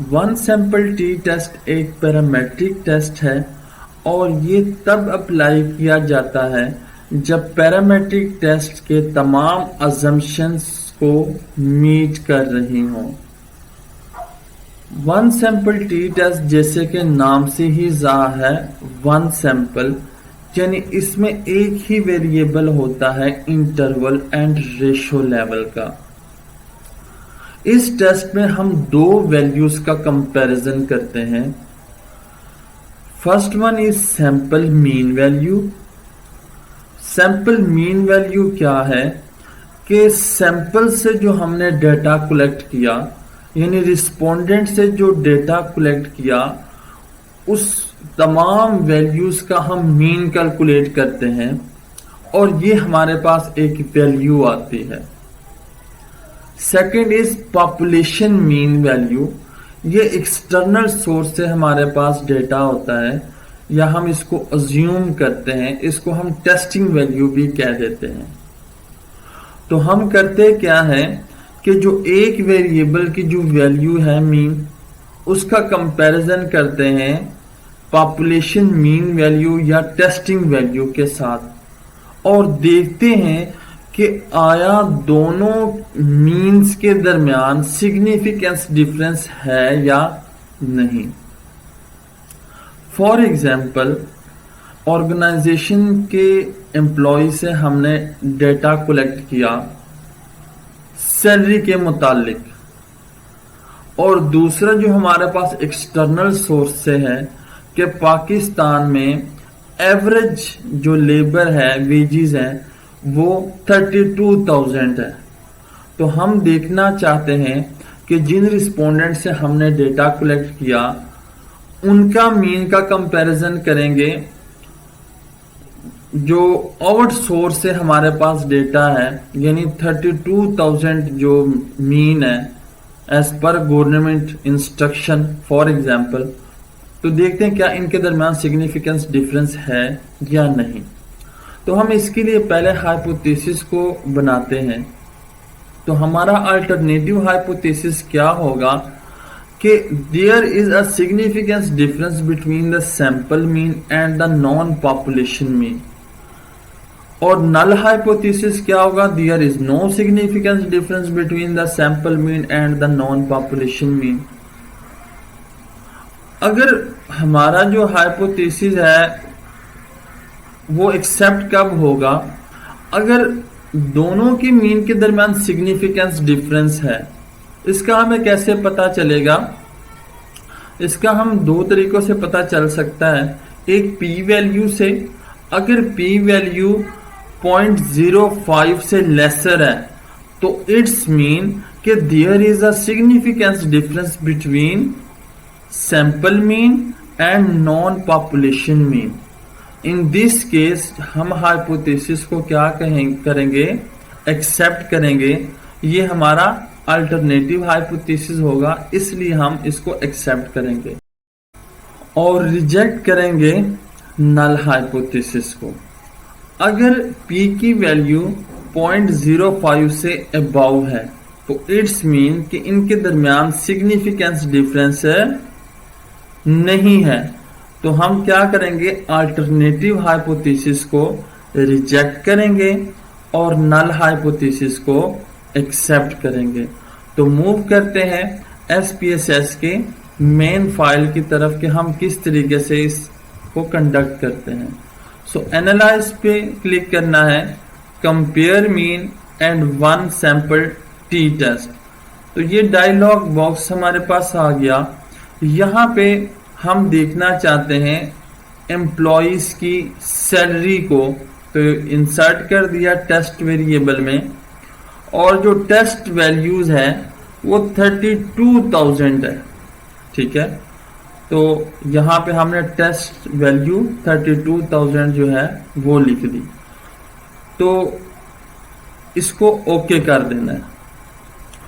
One sample T test एक parametric test है और ये तब अप्लाई किया जाता है जब पैरामेट्रिक टेस्ट के तमाम अजम्पशंस को मीट कर रही हों। वन सैंपल टी टेस्ट जैसे कि नाम से ही जाहिर है, वन सैंपल यानी इसमें एक ही वेरिएबल होता है इंटरवल एंड रेशो लेवल का। इस टेस्ट में हम दो वैल्यूज का कंपैरिजन करते हैं। First one is sample mean value. Sample mean value क्या है कि सैंपल से जो हमने डेटा कलेक्ट किया यानी रिस्पोंडेंट से जो डेटा कलेक्ट किया उस तमाम वैल्यूज का हम मीन कैलकुलेट करते हैं और ये हमारे पास एक वैल्यू आती है। Second is population mean value. ये एक्सटर्नल सोर्स से हमारे पास डेटा होता है या हम इसको अज्यूम करते हैं, इसको हम टेस्टिंग वैल्यू भी कह देते हैं। तो हम करते क्या है कि जो एक वेरिएबल की जो वैल्यू है मीन, उसका कंपैरिजन करते हैं पॉपुलेशन मीन वैल्यू या टेस्टिंग वैल्यू के साथ और देखते हैं कि आया दोनों मीन्स के दरमियान सिग्निफिकेंस डिफरेंस है या नहीं। फॉर एग्जाम्पल, ऑर्गेनाइजेशन के एम्प्लॉय से हमने डेटा कलेक्ट किया सैलरी के मुतालिक और दूसरा जो हमारे पास एक्सटर्नल सोर्स से है कि पाकिस्तान में एवरेज जो लेबर है, वेजेस हैं वो 32,000 है। तो हम देखना चाहते हैं कि जिन रिस्पोंडेंट से हमने डेटा कलेक्ट किया उनका मीन का कंपैरिजन करेंगे जो आउट सोर्स से हमारे पास डेटा है यानी 32,000 जो मीन है as per government instruction for example. तो देखते हैं क्या इनके दरमियान सिग्निफिकेंस डिफरेंस है या नहीं। तो हम इसके लिए पहले हाइपोथेसिस को बनाते हैं। तो हमारा अल्टरनेटिव हाइपोथेसिस क्या होगा कि there is a significance difference between the sample mean and the non population mean. और नल हाइपोथेसिस क्या होगा, there is no significance difference between the sample mean and the non population mean. अगर हमारा जो hypothesis है वो accept कब होगा, अगर दोनों की मीन के दरमियान सिग्निफिकेंस डिफरेंस है। इसका हमें कैसे पता चलेगा, इसका हम दो तरीकों से पता चल सकता है। एक पी वैल्यू से, अगर पी वैल्यू 0.05 से लेसर है तो इट्स मीन कि there is a significance difference between sample mean and non population mean. In this case हम हाइपोथेसिस को क्या करेंगे, एक्सेप्ट करेंगे। ये हमारा अल्टरनेटिव हाइपोथेसिस होगा, इसलिए हम इसको एक्सेप्ट करेंगे और रिजेक्ट करेंगे नल हाइपोथेसिस को। अगर P की वैल्यू 0.05 से अबव है तो इट्स मीन कि इनके दरमियान सिग्निफिकेंस डिफरेंस नहीं है। तो हम क्या करेंगे, अल्टरनेटिव हाइपोथेसिस को रिजेक्ट करेंगे और नल हाइपोथेसिस को एक्सेप्ट करेंगे। तो मूव करते हैं SPSS के मेन फाइल की तरफ कि हम किस तरीके से इसको कंडक्ट करते हैं। सो एनालाइज पे क्लिक करना है, compare mean and one sample T test. तो ये डायलॉग बॉक्स हमारे पास आ गया। यहाँ पे हम देखना चाहते हैं एम्प्लॉइज की सैलरी को, तो इंसर्ट कर दिया टेस्ट वेरिएबल में और जो टेस्ट वैल्यूज है वो 32,000 है। ठीक है, तो यहाँ पे हमने टेस्ट वैल्यू 32,000 जो है वो लिख दी। तो इसको ओके कर देना है।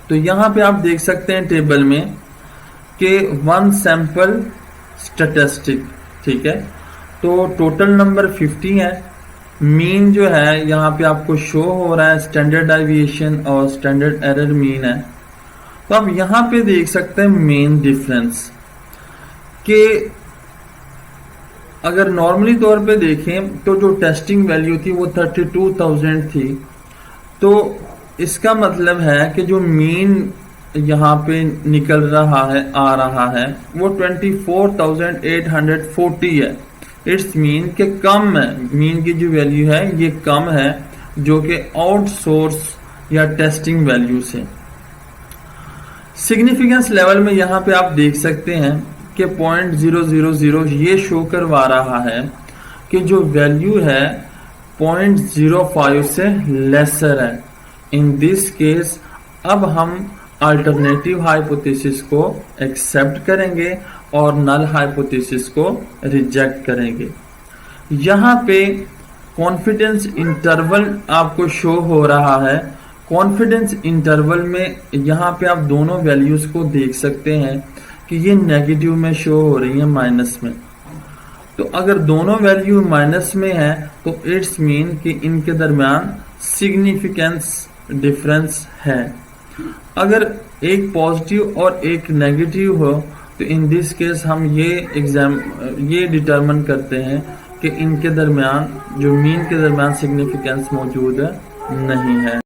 तो यहाँ पे आप देख सकते हैं टेबल में कि वन सैंपल स्टैटिस्टिक। ठीक है, तो टोटल नंबर 50 है। मीन जो है यहाँ पे आपको शो हो रहा है, स्टैंडर्ड डेविएशन और स्टैंडर्ड एरर मीन है। तो आप यहाँ पे देख सकते हैं मेन डिफरेंस कि अगर नॉर्मली तौर पे देखें तो जो टेस्टिंग वैल्यू थी वो 32,000 थी। तो इसका मतलब है कि जो मीन यहाँ पे निकल रहा है आ रहा है वो 24,840 है। इट्स मीन के कम है, मीन की जो वैल्यू है ये कम है जो कि आउटसोर्स या टेस्टिंग वैल्यू से। सिग्निफिकेंस लेवल में यहाँ पे आप देख सकते हैं कि 0.000 ये शो करवा रहा है कि जो वैल्यू है 0.05 से लेसर है। इन दिस केस अब हम अल्टरनेटिव हाइपोथेसिस को एक्सेप्ट करेंगे और नल हाइपोथेसिस को रिजेक्ट करेंगे। यहाँ पे कॉन्फिडेंस इंटरवल आपको शो हो रहा है। कॉन्फिडेंस इंटरवल में यहाँ पे आप दोनों वैल्यूज को देख सकते हैं कि ये नेगेटिव में शो हो रही है, माइनस में। तो अगर दोनों वैल्यू माइनस में है तो इट्स मीन कि इनके दरमियान सिग्निफिकेंस डिफरेंस है। अगर एक पॉजिटिव और एक नेगेटिव हो तो इन दिस केस हम ये डिटरमिन करते हैं कि इनके दरमियान जो मीन के दरमियान सिग्निफिकेंस मौजूद नहीं है।